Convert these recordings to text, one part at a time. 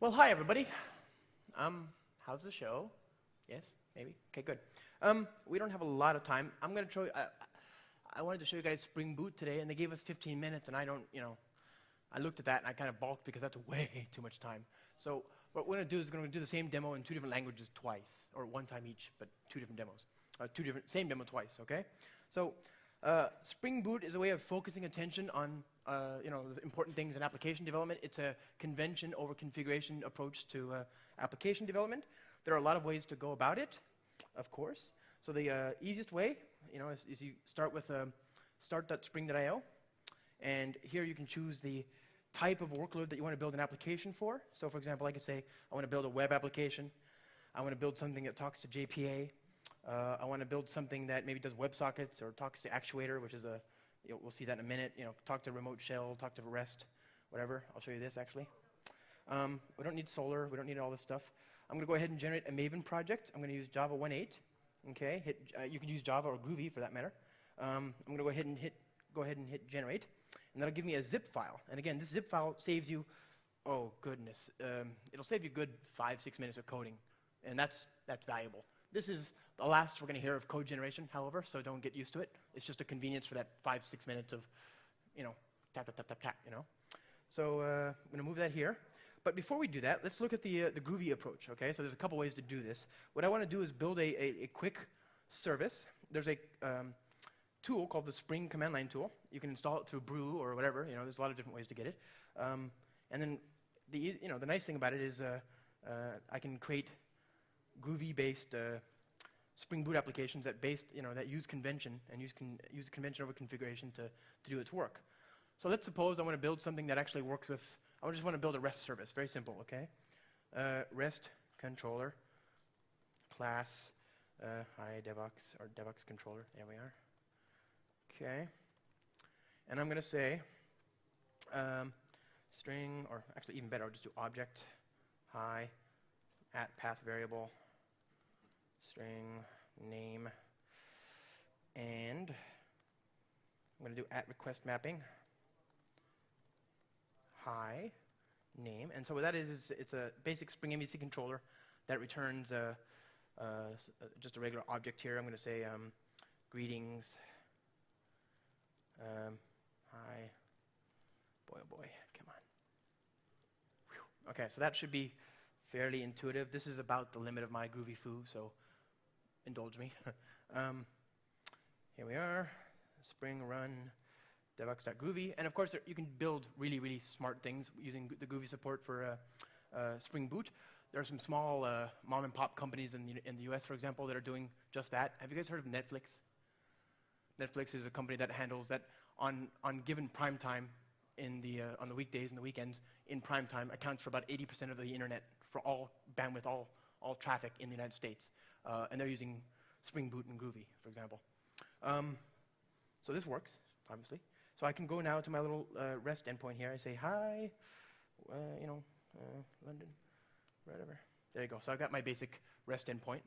Well, hi everybody. How's the show? Yes, maybe. Okay, good. We don't have a lot of time. I'm going to show you. I wanted to show you guys Spring Boot today, and they gave us 15 minutes, and I don't, I looked at that and I kind of balked because that's way too much time. So what we're going to do is we're going to do the same demo in two different languages twice, or one time each, but two different demos. Same demo twice. Okay. So Spring Boot is a way of focusing attention on the important things in application development. It's a convention over configuration approach to application development. There are a lot of ways to go about it, of course. So the easiest way, is you start with start.spring.io, and here you can choose the type of workload that you want to build an application for. So for example, I could say I want to build a web application. I want to build something that talks to JPA. I want to build something that maybe does WebSockets or talks to Actuator, which is we'll see that in a minute. Talk to remote shell, talk to REST, whatever. I'll show you this actually. We don't need Solr. We don't need all this stuff. I'm going to go ahead and generate a Maven project. I'm going to use Java 1.8. Okay, you can use Java or Groovy for that matter. I'm going to go ahead and hit generate, and that'll give me a zip file. And again, this zip file saves you, oh goodness, it'll save you good 5-6 minutes of coding, and that's valuable. This is the last we're going to hear of code generation, however, so don't get used to it. It's just a convenience for that 5-6 minutes of, tap, tap, tap, tap, tap, So I'm going to move that here. But before we do that, let's look at the Groovy approach, okay? So there's a couple ways to do this. What I want to do is build a quick service. There's a tool called the Spring command line tool. You can install it through Brew or whatever. There's a lot of different ways to get it. And then the nice thing about it is I can create Groovy-based Spring Boot applications that use convention and use the convention over configuration to do its work. So let's suppose I want to build something that actually works with. I just want to build a REST service. Very simple. Okay, REST controller class hi devox or devox controller. There we are. Okay, and I'm going to say string, or actually even better, I'll just do object hi at path variable string name, and I'm going to do at request mapping hi name. And so what that is it's a basic Spring MVC controller that returns just a regular object here. I'm going to say greetings hi, boy oh boy, come on. Whew. Okay, so that should be fairly intuitive. This is about the limit of my groovy foo, so indulge me. Here we are, spring run devox.groovy, and of course you can build really, really smart things using the Groovy support for Spring Boot. There are some small mom and pop companies in the US, for example, that are doing just that. Have you guys heard of Netflix? Netflix is a company that handles that on given prime time on the weekdays and the weekends. In prime time accounts for about 80% of the internet for all bandwidth, all traffic in the United States, and they're using Spring Boot and Groovy, for example. So this works, obviously. So I can go now to my little REST endpoint here. I say, hi, London, whatever. There you go. So I've got my basic REST endpoint.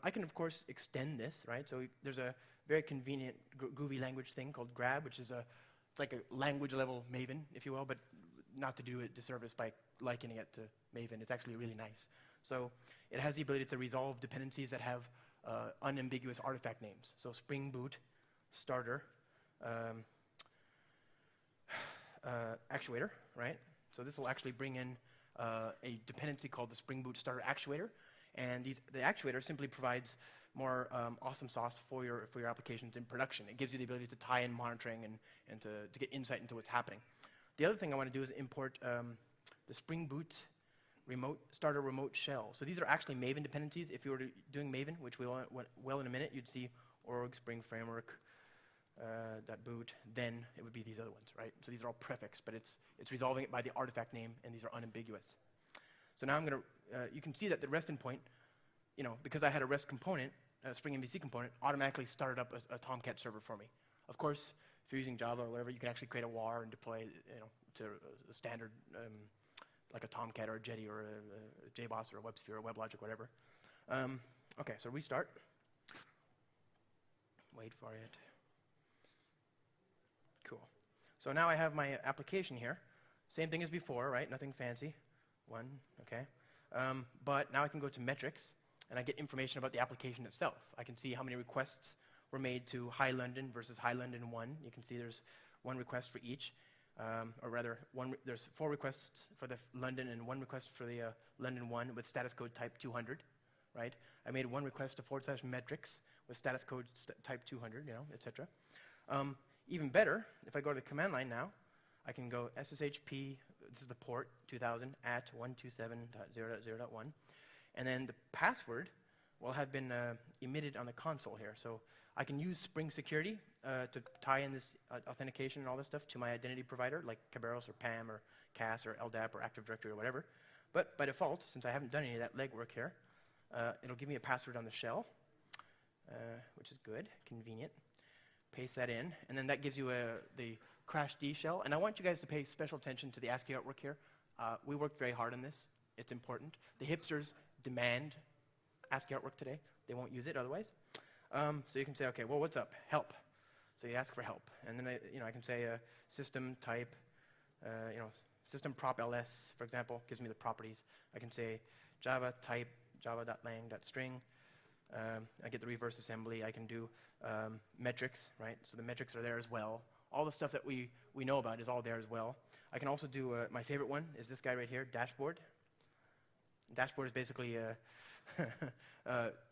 I can, of course, extend this, right? So there's a very convenient Groovy language thing called Grab, which is it's like a language-level Maven, if you will, but not to do it disservice by likening it to Maven. It's actually really nice. So it has the ability to resolve dependencies that have unambiguous artifact names. So Spring Boot starter actuator, right? So this will actually bring in a dependency called the Spring Boot starter actuator, and the actuator simply provides more awesome sauce for your applications in production. It gives you the ability to tie in monitoring and to get insight into what's happening. The other thing I want to do is import the Spring Boot starter remote shell. So these are actually Maven dependencies. If you were doing Maven, which we will well in a minute, you'd see org spring framework .boot, then it would be these other ones, right? So these are all prefix, but it's resolving it by the artifact name, and these are unambiguous. So now I'm going to, you can see that the REST endpoint, because I had a REST component, a Spring MVC component, automatically started up a Tomcat server for me. Of course, if you're using Java or whatever, you can actually create a WAR and deploy, to a standard, like a Tomcat or a Jetty or a JBoss or a WebSphere or WebLogic, whatever. Okay, so restart. Wait for it. Cool. So now I have my application here. Same thing as before, right? Nothing fancy. 1, okay. But now I can go to metrics, and I get information about the application itself. I can see how many requests were made to High London versus High London 1. You can see there's 1 request for each, or rather, there's 4 requests for the London and 1 request for the London 1 with status code type 200, right? I made 1 request to / metrics with status code type 200, you know, etc. Even better, if I go to the command line now, I can go SSHP, this is the port, 2000 at 127.0.0.1, and then the password will have been emitted on the console here. So I can use Spring Security to tie in this authentication and all this stuff to my identity provider, like Kerberos or PAM or CAS or LDAP or Active Directory or whatever. But by default, since I haven't done any of that legwork here, it'll give me a password on the shell, which is good, convenient. Paste that in, and then that gives you the crash D shell. And I want you guys to pay special attention to the ASCII artwork here. We worked very hard on this. It's important. The hipsters demand ASCII artwork today. They won't use it otherwise. So you can say, okay, well, what's up? Help. So you ask for help, and then I can say system type, system prop ls, for example, gives me the properties. I can say Java type java.lang.string. I get the reverse assembly. I can do metrics, right? So the metrics are there as well. All the stuff that we know about is all there as well. I can also do, my favorite one is this guy right here, dashboard. Dashboard is basically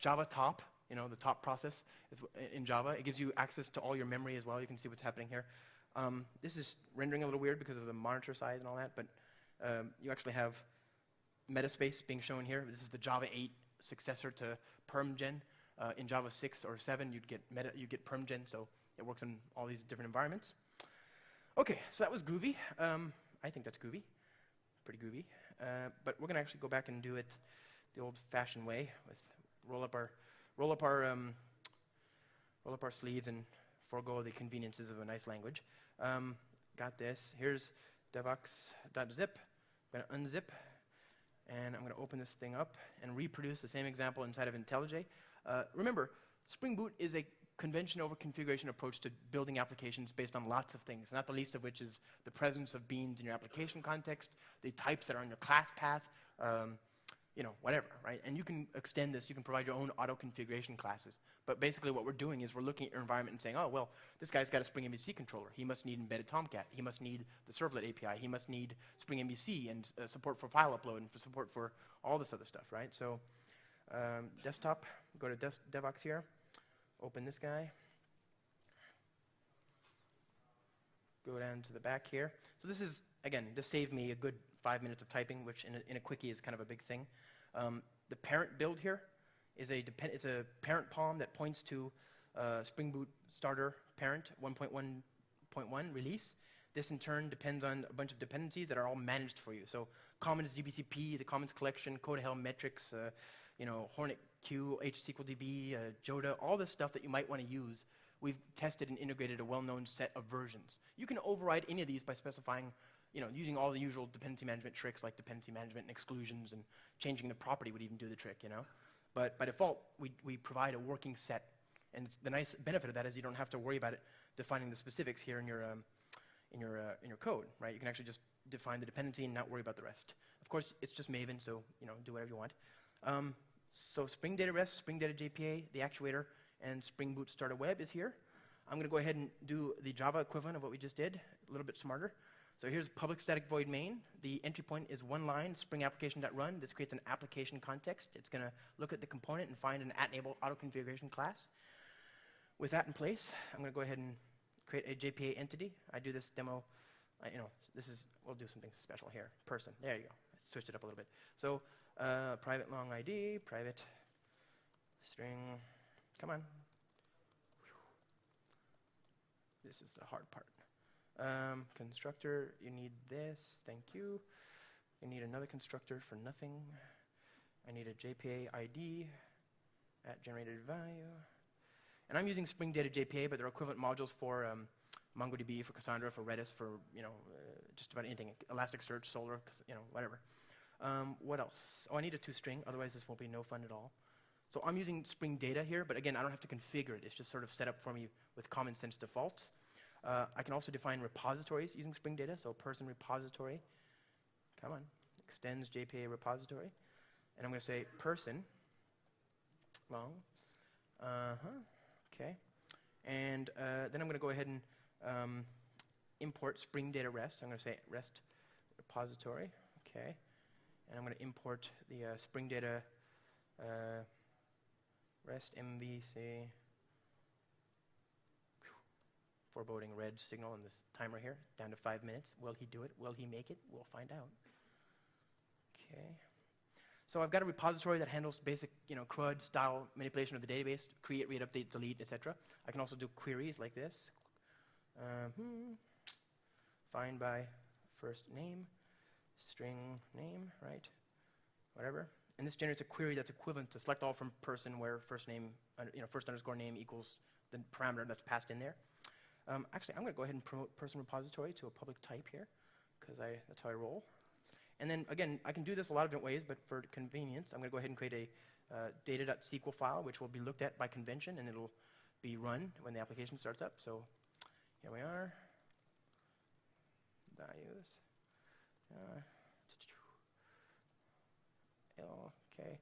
Java top, the top process is in Java. It gives you access to all your memory as well. You can see what's happening here. This is rendering a little weird because of the monitor size and all that, but you actually have metaspace being shown here. This is the Java 8 successor to PermGen. In Java 6 or 7, you'd get PermGen, so it works in all these different environments. Okay, so that was groovy. I think that's groovy, pretty groovy. But we're going to actually go back and do it the old-fashioned way, with roll up our sleeves and forego the conveniences of a nice language. Got this. Here's devox.zip. I'm going to unzip, and I'm going to open this thing up and reproduce the same example inside of IntelliJ. Remember, Spring Boot is a convention over configuration approach to building applications based on lots of things, not the least of which is the presence of beans in your application context, the types that are in your class path, whatever, right? And you can extend this. You can provide your own auto-configuration classes. But basically what we're doing is we're looking at your environment and saying, oh, well, this guy's got a Spring MVC controller. He must need embedded Tomcat. He must need the Servlet API. He must need Spring MVC and support for file upload and for support for all this other stuff, right? So desktop, go to Devox here, open this guy, go down to the back here. So this is, again, this saved me a good 5 minutes of typing, which in a quickie is kind of a big thing. The parent build here is it's a parent POM that points to Spring Boot starter parent 1.1.1 release. This in turn depends on a bunch of dependencies that are all managed for you. So Commons GBCP, the Commons collection, Code Helm metrics, Hornet Q, HSQLDB, Joda, all this stuff that you might want to use. We've tested and integrated a well-known set of versions. You can override any of these by specifying, using all the usual dependency management tricks like dependency management and exclusions, and changing the property would even do the trick, But by default, we provide a working set. And the nice benefit of that is you don't have to worry about it defining the specifics here in your code, right? You can actually just define the dependency and not worry about the rest. Of course, it's just Maven, so do whatever you want. So Spring Data REST, Spring Data JPA, the actuator, and Spring Boot Starter Web is here. I'm going to go ahead and do the Java equivalent of what we just did, a little bit smarter. So here's public static void main. The entry point is one line, spring application.run. This creates an application context. It's going to look at the component and find an @enable auto-configuration class. With that in place, I'm going to go ahead and create a JPA entity. I do this demo. We'll do something special here. Person. There you go. I switched it up a little bit. So private long ID, private string. Come on. This is the hard part. Constructor, you need this. Thank you. You need another constructor for nothing. I need a JPA ID @generated value. And I'm using Spring Data JPA, but there are equivalent modules for MongoDB, for Cassandra, for Redis, for just about anything. Elasticsearch, Solr, whatever. What else? Oh, I need a toString, otherwise this won't be no fun at all. So I'm using Spring Data here, but again, I don't have to configure it. It's just sort of set up for me with common sense defaults. I can also define repositories using Spring Data, so person repository. Come on, extends JPA repository. And I'm going to say person, wrong, okay. And then I'm going to go ahead and import Spring Data REST. I'm going to say REST repository, okay. And I'm going to import the Spring Data REST MVC foreboding red signal in this timer here, down to 5 minutes. Will he do it? Will he make it? We'll find out. Okay. So I've got a repository that handles basic, CRUD style manipulation of the database, create, read, update, delete, etc. I can also do queries like this. Find by first name, string name, right? Whatever. And this generates a query that's equivalent to select all from person where first name, first underscore name equals the parameter that's passed in there. Actually, I'm going to go ahead and promote person repository to a public type here, because that's how I roll. And then, again, I can do this a lot of different ways, but for convenience, I'm going to go ahead and create a data.sql file, which will be looked at by convention, and it'll be run when the application starts up. So here we are. Values. Okay.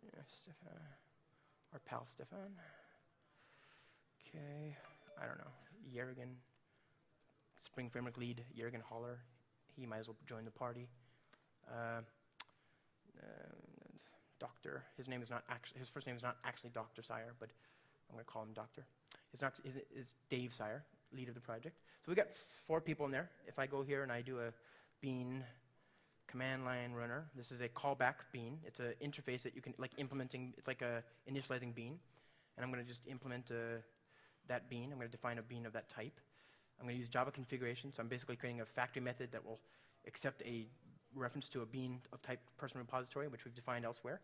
Yeah, Stefan. Our pal Stefan. Okay. I don't know. Jürgen. Spring Framework lead, Jürgen Holler. He might as well join the party. Doctor. His first name is not actually Dr. Sire, but I'm going to call him Doctor. Is Dave Sire, lead of the project. So we got 4 people in there. If I go here and I do a bean command line runner, this is a callback bean. It's an interface that you can, it's like a initializing bean. And I'm going to just implement that bean. I'm going to define a bean of that type. I'm going to use Java configuration, so I'm basically creating a factory method that will accept a reference to a bean of type person repository, which we've defined elsewhere.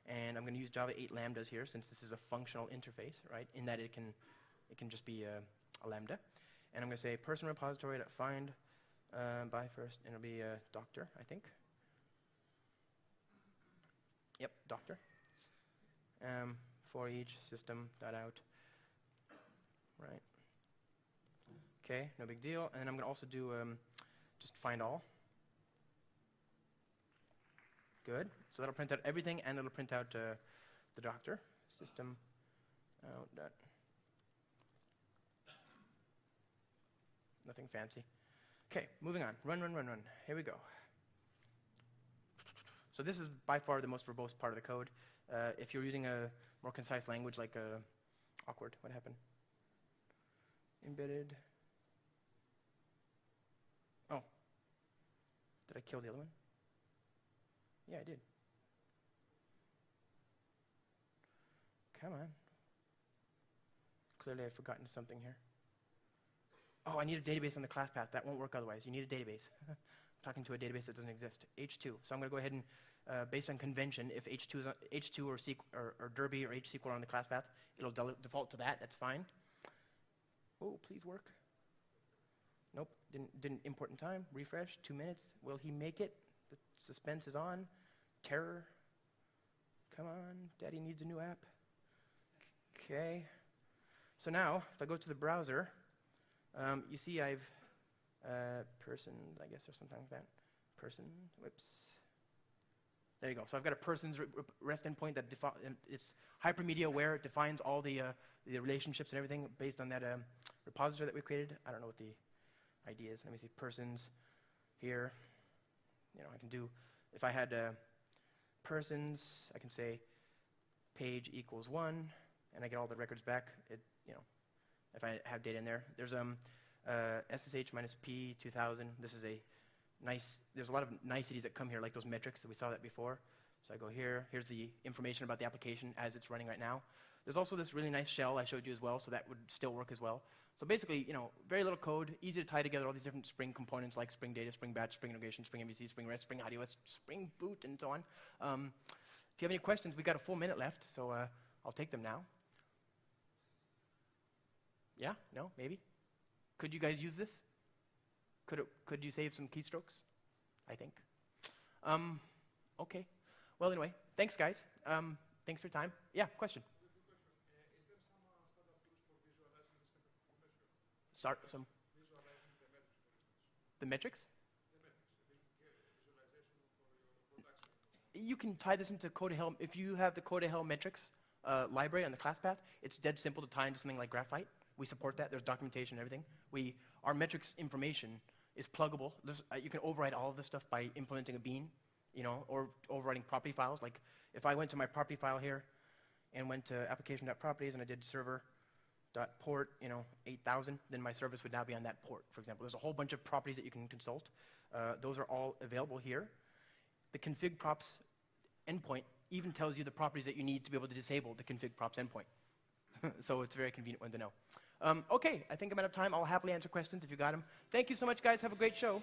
And I'm going to use Java 8 lambdas here, since this is a functional interface, right? In that it can just be a lambda. And I'm going to say person repository that find by first, and it'll be doctor, I think. Yep, doctor. For each system.out. Right. Okay, no big deal. And then I'm going to also do just find all. Good. So that'll print out everything, and it'll print out the doctor. System out dot. Nothing fancy. Okay, moving on. Run. Here we go. So this is by far the most verbose part of the code. If you're using a more concise language like awkward, what happened? Embedded. Oh. Did I kill the other one? Yeah, I did. Come on. Clearly I've forgotten something here. Oh, I need a database on the class path. That won't work otherwise. You need a database. I'm talking to a database that doesn't exist. H2. So I'm going to go ahead and, based on convention, if H2 or Derby or HSQL are on the class path, it'll default to that. That's fine. Oh, please work. Nope, didn't import in time. Refresh, 2 minutes. Will he make it? The suspense is on. Terror. Come on, Daddy needs a new app. Okay. So now, if I go to the browser, you see I've person, I guess, or something like that. Person, whoops. There you go. So I've got a person's REST endpoint that it's hypermedia aware. It defines all the relationships and everything based on that repository that we created. I don't know what the ID is. Let me see. Persons here. I can do, if I had persons, I can say page equals 1, and I get all the records back. If I have data in there. There's SSH minus P 2000. This is there's a lot of niceties that come here, like those metrics, so we saw that before. So I go here. Here's the information about the application as it's running right now. There's also this really nice shell I showed you as well, so that would still work as well. So basically, very little code, easy to tie together all these different Spring components like Spring Data, Spring Batch, Spring Integration, Spring MVC, Spring REST, Spring IDOS, Spring Boot, and so on. If you have any questions, we've got a full minute left, so I'll take them now. Yeah? No? Maybe? Could you guys use this? Could you save some keystrokes? I think. Okay. Well, anyway, thanks, guys. Thanks for your time. Yeah, question? Is there some standard tools for visualizing this kind of information? Start some. Visualizing the metrics, for instance. The metrics? The metrics. you can tie this into Code to Hell. If you have the Code to Hell metrics library on the class path, it's dead simple to tie into something like Graphite. We support that. There's documentation and everything. Our metrics information is pluggable. You can override all of this stuff by implementing a bean, or overriding property files. Like if I went to my property file here and went to application.properties and I did server.port, 8000, then my service would now be on that port, for example. There's a whole bunch of properties that you can consult. Those are all available here. The config props endpoint even tells you the properties that you need to be able to disable the config props endpoint. So it's a very convenient one to know. Okay, I think I'm out of time. I'll happily answer questions if you got them. Thank you so much, guys. Have a great show.